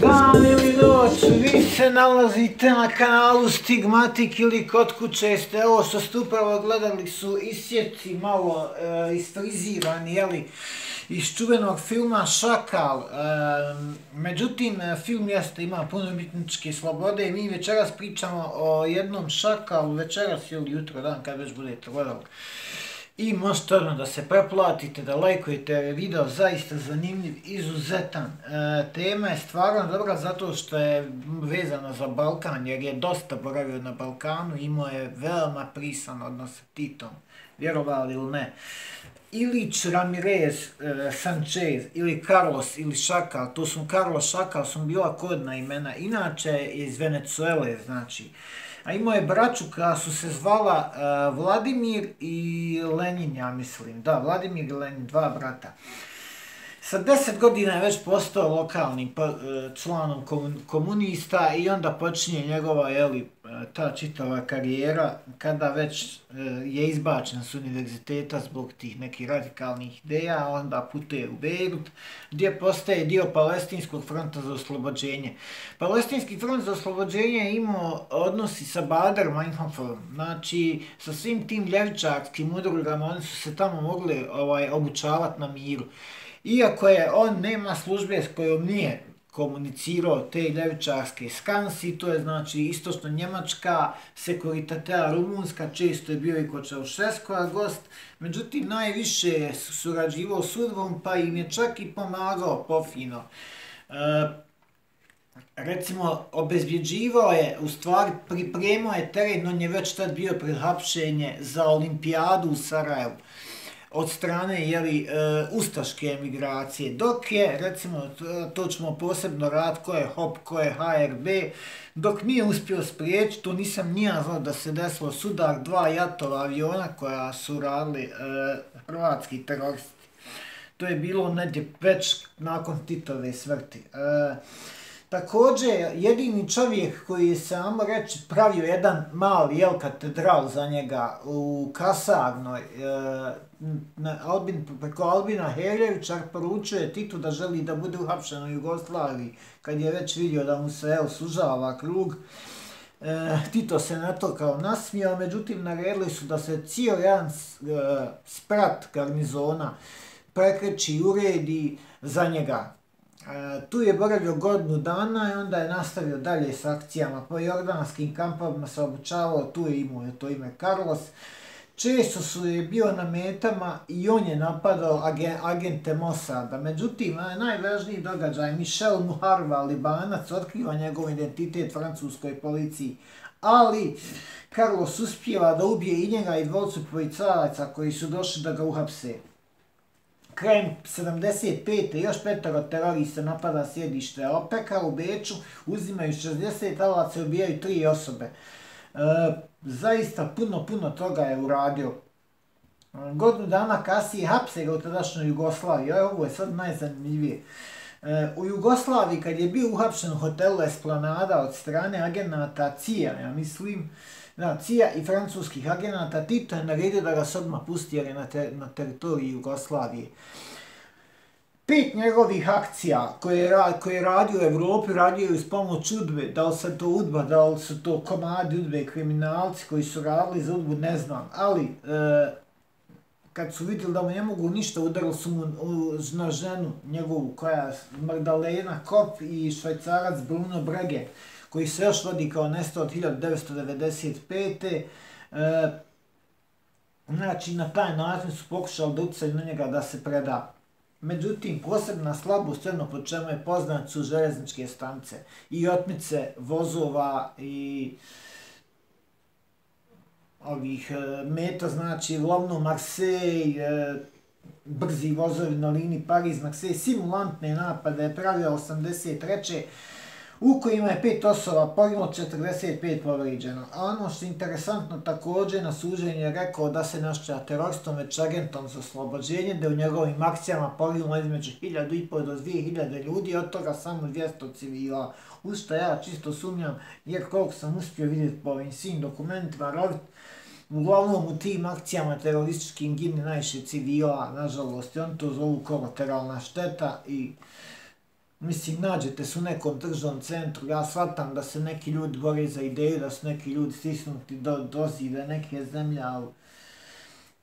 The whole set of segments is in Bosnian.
Dan ili noć, vi se nalazite na kanalu Stigmatik ili kod kuće jeste. Ovo što ste upravo gledali su isjeci malo isfrizirani, jeli, iz čuvenog filma Šakal. Međutim, film jeste, ima puno umjetničke slobode i mi večeras pričamo o jednom šakalu, večeras ili jutro, dan kad već budete gledali. I možete odmah da se preplatite, da lajkujete video, zaista zanimljiv, izuzetan. Tema je stvarno dobra zato što je vezana za Balkan, jer je dosta boravio na Balkanu, imao je veoma prisan odnos sa Titom, vjerovali ili ne. Ilić, Ramirez, Sanchez ili Carlos ili Šakal, to su Carlos Šakal, su bila kodna imena, inače je iz Venezuele, znači. A imao je braću koja su se zvala Vladimir i Lenin, ja mislim. Da, Vladimir i Lenin, dva brata. Sa 10 godina je već postao lokalnim članom komunista i onda počinje njegova, ta čitava karijera, kada već je izbačen s univerziteta zbog tih nekih radikalnih ideja, onda putuje u Beirut, gdje postaje dio Palestinskog fronta za oslobođenje. Palestinski front za oslobođenje je imao odnosi sa Bader Meinhofom, znači sa svim tim ljevičarskim udrugama, oni su se tamo mogli obučavati na miru. Iako je on nema službe s kojom nije komunicirao te ljevičarske skansi, to je znači istočno Njemačka, Securitate Rumunska, često je bio i kod Ceausescua gost, međutim najviše je surađivao s UDBom pa im je čak i pomagao pofino. Recimo, obezbjeđivao je, u stvari pripremao je teren, on je već tad bio pred hapšenje za olimpijadu u Sarajevu od strane ustaške emigracije, dok je, recimo, to ćemo posebno raditi, ko je HOP, ko je HRB, dok nije uspio spriječiti, to nisam nija znao da se desilo sudar dva Jatova aviona koja su radili hrvatski teroristi. To je bilo negdje već nakon Titove smrti. Također, jedini čovjek koji je, samo reći, pravio jedan mali katedral za njega u kasarnoj, preko Albina Herjevića poručio je Titu da želi da bude uhapšen u Jugoslaviji, kad je već vidio da mu se sužava krug. Tito se na to kao nasmijao, međutim naredili su da se cijel jedan sprat garnizona prekreći i uredi za njega. Tu je boravio godinu dana i onda je nastavio dalje s akcijama po jordanskim kampovima, se obučavao, tu je imao to ime Carlos. Često su je bio na metama i on je napadao agente Mossada. Međutim, najvažniji događaj, Michel Muharva, Libanac, otkriva njegov identitet francuskoj policiji, ali Carlos uspijeva da ubije i njega i dvojicu policajaca koji su došli da ga uhapse. Krajem 75. još 5 terorista napada sjedište OPEC-a u Beču, uzimaju 60 talaca i ubijaju 3 osobe. Zaista puno toga je uradio. Godinu dana kasnije hapse ga u tadašnjoj Jugoslaviji. Ovo je sad najzanimljivije. U Jugoslaviji kad je bio uhapšen u hotelu Esplanada od strane agenata CIA, ja mislim, da, CIA i francuskih agenata, Tito je naredio da ga se odmah pusti jer je na teritoriji Jugoslavije. 5 njegovih akcija koje je radio u Evropi, radio je uz pomoć UDBE, da li se to UDBA, da li su to komadi UDBE, kriminalci koji su radili za UDBU, ne znam, ali kad su vidjeli da mu ne mogu ništa, udarili su mu na ženu njegovu koja je Magdalena Kopp i Švajcarac Bruno Brege, koji se još vodi kao nestao od 1995. Znači, na taj način su pokušali da utjecaju na njega da se preda. Međutim, posebna slabost, jedno po čemu je poznat, su željezničke stanice i otmice vozova i ovih meta, znači lovno Marseille, brzi vozovi na liniji Pariz-Marseille, simulantne napade je pravio 83. u kojima je 5 osoba poginulo, 45 povrijeđeno. A ono što je interesantno, također na suđenju je rekao da se našća teroristom već agentom za oslobođenje, da je u njegovim akcijama poginulo između 1500 do 2000 ljudi, od toga samo 200 civila. Uz što ja čisto sumnjam, jer koliko sam uspio vidjeti po ovim svim dokumentima, uglavnom u tim akcijama terorističkim gine najviše civila, nažalost, i oni to zovu kolateralna šteta i mislim, nađete se u nekom tržnom centru, ja shvatam da se neki ljudi bore za ideju, da su neki ljudi stisnuti do zida neke zemlje, ali...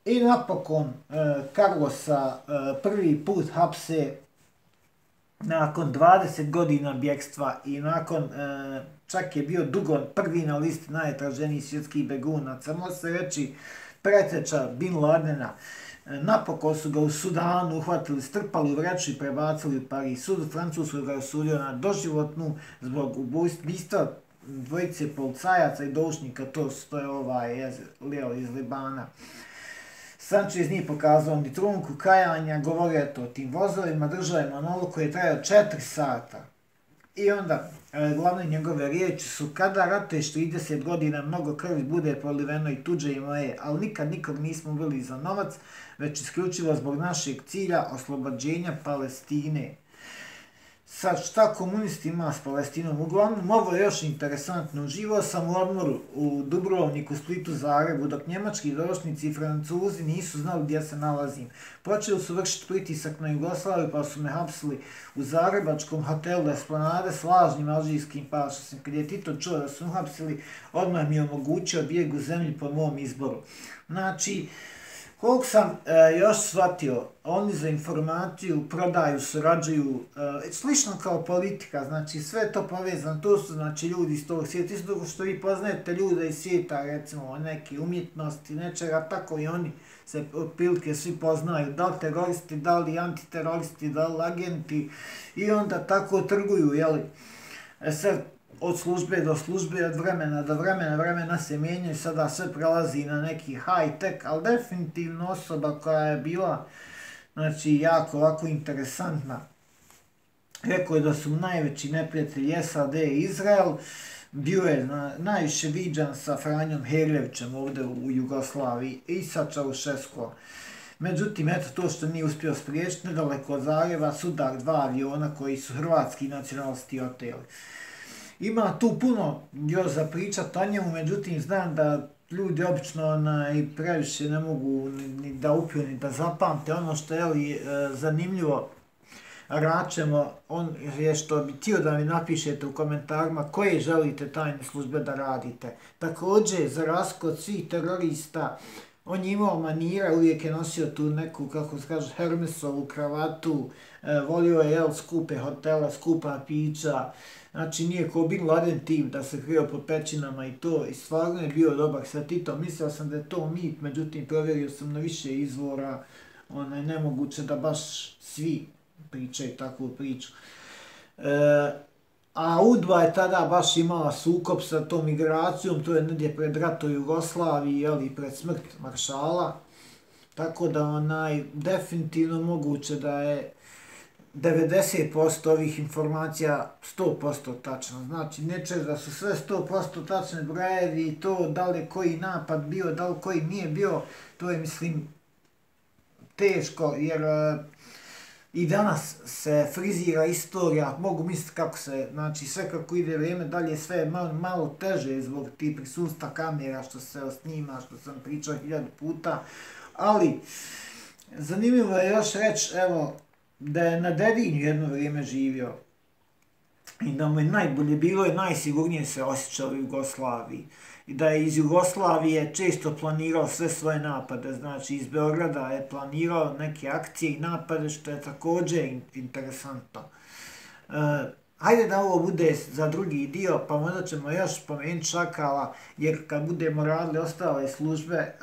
I napokon, Carlosa prvi put hapse nakon 20 godina bjekstva i nakon, čak je bio dugo prvi na listi najtraženijih svjetskih begunaca, može se reći preteča Bin Ladena. Napokon su ga u Sudanu uhvatili, strpali u vreću i prebacili u Pariz. Sud u Francuskoj ga je osudio na doživotnu zbog ubojstva dvojice policajaca i doušnika, to je Leo iz Libana. Sanchez nije pokazao ni trunku kajanja, govorio je to o tim vozovima, držao je monolog koji je trajao 4 sata. I onda, glavne njegove riječi su: kada ratuješ 30 godina, mnogo krvi bude proliveno i tuđe i moje, ali nikad nikog nismo ubili za novac, već isključivo zbog našeg cilja oslobođenja Palestine. Sad, šta komunisti ima s Palestinom? Uglavnom, ovo je još interesantno. Uživao sam u odmoru u Dubrovniku, Splitu, Zagrebu, dok njemački doušnici i Francuzi nisu znali gdje se nalazim. Počeli su vršiti pritisak na Jugoslaviju, pa su me hapsili u zagrebačkom hotelu Esplanade s lažnim alžijskim pasosom. Kad je Tito čuo da su uhapsili, odmah mi je omogućio bijeg u zemlji po mom izboru. Znači, koliko sam još shvatio, oni za informaciju prodaju, surađuju, slično kao politika, znači sve je to povezano, to su znači ljudi iz tog svijeta, isto što vi poznajete ljude iz svijeta, recimo neke umjetnosti, nečega, tako i oni se otprilike svi poznaju, da li teroristi, da li antiteroristi, da li agenti, i onda tako trguju, jeli. Sad, od službe do službe, od vremena do vremena se mijenjaju, sada sve prelazi na neki high tech, ali definitivno osoba koja je bila, znači, jako ovako interesantna. Rekao je da su najveći neprijatelji SAD i Izrael, bio je najviše viđan sa Franjom Herljevićem ovdje u Jugoslaviji i sa Čaušeskom. Međutim, eto to što nije uspio spriječiti, nedaleko od Zagreba, sudar 2 aviona koji su hrvatski nacionalisti oteli. Ima tu puno još za pričat o njemu, međutim znam da ljudi obično previše ne mogu ni da upiju ni da zapamte. Ono što je zanimljivo Račemo, on je što bi htio da mi napišete u komentarima koje želite tajne službe da radite. Također, za razliku od svih terorista, on je imao manira, uvijek je nosio tu neku, kako se kaže, Hermesovu kravatu, volio je skupe hotele, skupa pića, znači nije ko Bin Laden tip da se krio po pećinama i to, i stvarno je bio dobar sa Titom. Mislio sam da je to mit, međutim provjerio sam na više izvora, nemoguće da baš svi pričaju takvu priču. A UDBA je tada baš imala sukob sa tom migracijom, to je negdje pred rat u Jugoslaviji, jeli, pred smrt maršala. Tako da definitivno moguće da je 90% ovih informacija 100% tačno. Znači, neće da su sve 100% tačne brojevi i to da li je koji napad bio, da li koji nije bio, to je, mislim, teško, jer i danas se frizira istorija, mogu misliti kako se, znači sve kako ide vrijeme dalje, sve je malo teže zbog tih prisustva kamera što se snima, što sam pričao 1000 puta, ali zanimljivo je još reći, evo, da je na Dedinju jedno vrijeme živio i da mu je najbolje bilo i najsigurnije se osjećao u Jugoslaviji. I da je iz Jugoslavije često planirao sve svoje napade, znači iz Beograda je planirao neke akcije i napade, što je također interesantno. Hajde da ovo bude za drugi dio, pa možda ćemo još spomenuti Šakala, jer kad budemo radili ostale službe,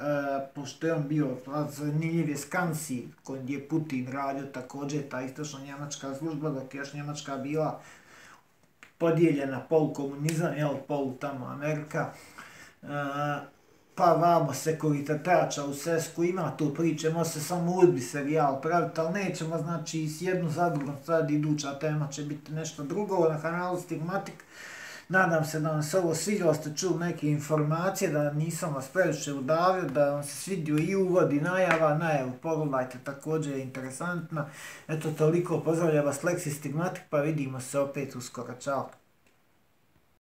pošto je on bio zanimljiv je Skansi, kod je Putin radio također, ta istočno-njemačka služba, dok je još Njemačka bila podijeljena pol komunizam, pol tamo Amerika, pa vamo Sekuritatrača u Sesku, ima tu priče, može se samo UDBI serijal praviti, ali nećemo, znači, s jednu za drugom, sad iduća tema će biti nešto drugo na kanalu Stigmatik. Nadam se da vam se ovo svidjelo, ste čuli neke informacije, da nisam vas previše udavio, da vam se svidio i uvod i najavu pogledajte, također je interesantna. Eto, toliko, pozdravljam vas Leksi Stigmatik, pa vidimo se opet uskoro, čao.